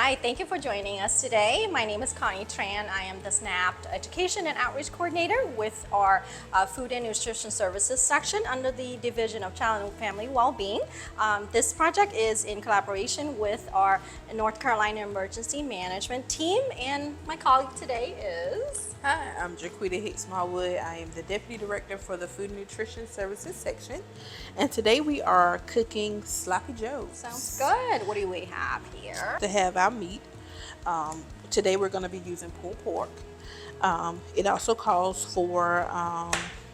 Hi, thank you for joining us today. My name is Connie Tran. I am the SNAP Education and Outreach Coordinator with our Food and Nutrition Services section under the Division of Child and Family Wellbeing. This project is in collaboration with our North Carolina Emergency Management team, and my colleague today is... Hi, I'm Jaquita Hicks Smallwood. I am the Deputy Director for the Food and Nutrition Services section. And today we are cooking Sloppy Joes. Sounds good. What do we have here? To have our meat. Today we're going to be using pulled pork. It also calls for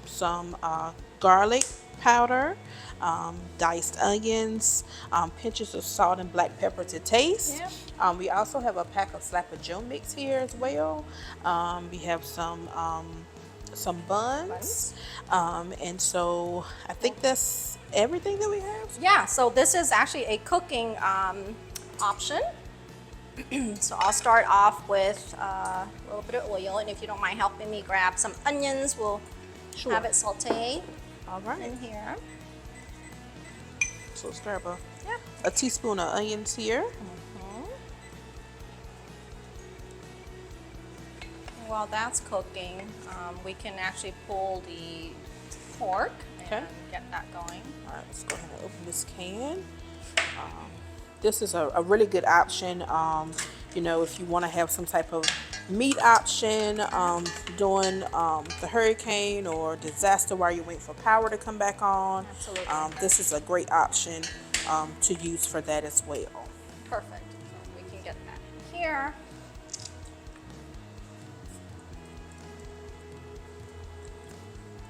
some garlic powder, diced onions, pinches of salt and black pepper to taste. Yep. We also have a pack of Sloppy Joe mix here as well. We have some buns. And so I think that's everything that we have. Yeah, so this is actually a cooking option. So I'll start off with a little bit of oil, and if you don't mind helping me grab some onions, we'll have it sauteed All right. in here. So let's grab Yep. a teaspoon of onions here. While that's cooking, we can actually pull the pork and get that going. All right, let's go ahead and open this can. This is a really good option, you know, if you want to have some type of meat option during the hurricane or disaster while you wait for power to come back on. Absolutely. This is a great option to use for that as well. Perfect. So we can get that here.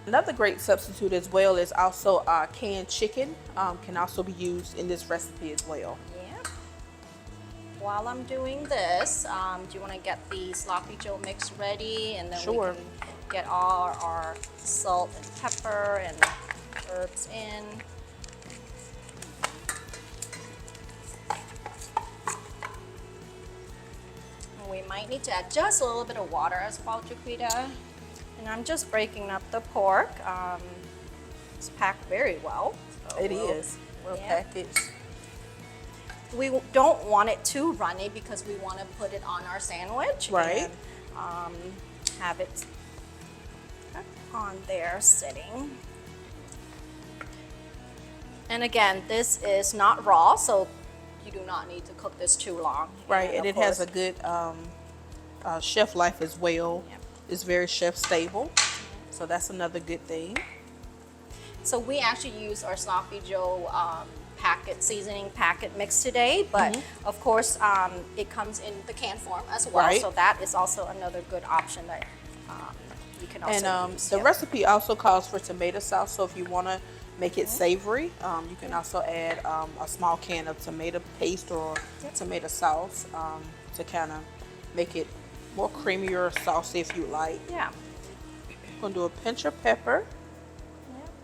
Another great substitute as well is also canned chicken. Can also be used in this recipe as well. Yeah. While I'm doing this, do you want to get the Sloppy Joe mix ready, and then we can get all our salt and pepper and herbs in. And we might need to add just a little bit of water as well, Jaquita. And I'm just breaking up the pork. It's packed very well. So It is well packaged. We don't want it too runny because we want to put it on our sandwich. Right. And have it on there sitting. And again, this is not raw, so you do not need to cook this too long. Right, and of it has a course, good shelf life as well. Yep. It's very chef stable, so that's another good thing. So we actually use our Sloppy Joe seasoning packet mix today, but of course it comes in the can form as well. Right. So that is also another good option that you can also And use. the recipe also calls for tomato sauce, so if you want to make it savory, you can also add a small can of tomato paste or tomato sauce to kind of make it more creamier saucy if you like. Yeah. I'm going to do a pinch of pepper,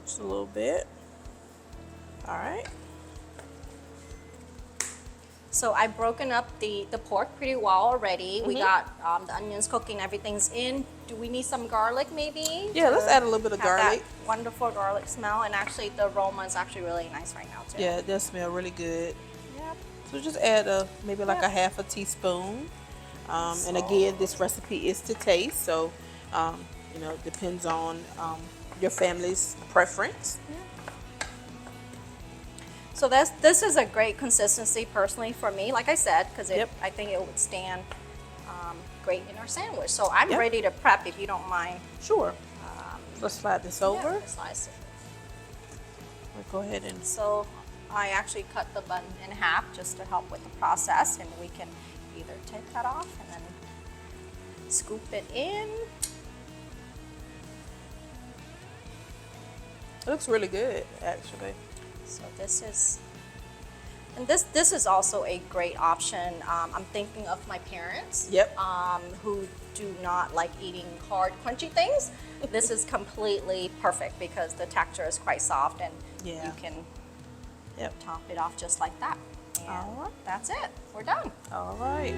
just a little bit. All right. So I've broken up the pork pretty well already. We got the onions cooking, everything's in. Do we need some garlic maybe? Yeah, let's add a little bit of have garlic. That wonderful garlic smell, and actually the aroma is actually really nice right now too. Yeah, it does smell really good. Yep. So just add maybe like a half a teaspoon. And again, this recipe is to taste, so you know, it depends on your family's preference. So this is a great consistency personally for me, like I said, because I think it would stand great in our sandwich. So I'm ready to prep if you don't mind. Sure. Let's slide this over. Yeah, slice it. We'll go ahead and So I actually cut the bun in half just to help with the process, and we can either take that off and then scoop it in. it looks really good, actually. So this is, and this is also a great option. I'm thinking of my parents. Yep. Who do not like eating hard, crunchy things. This is completely perfect because the texture is quite soft, and you can top it off just like that. And All right. that's it. We're done. All right.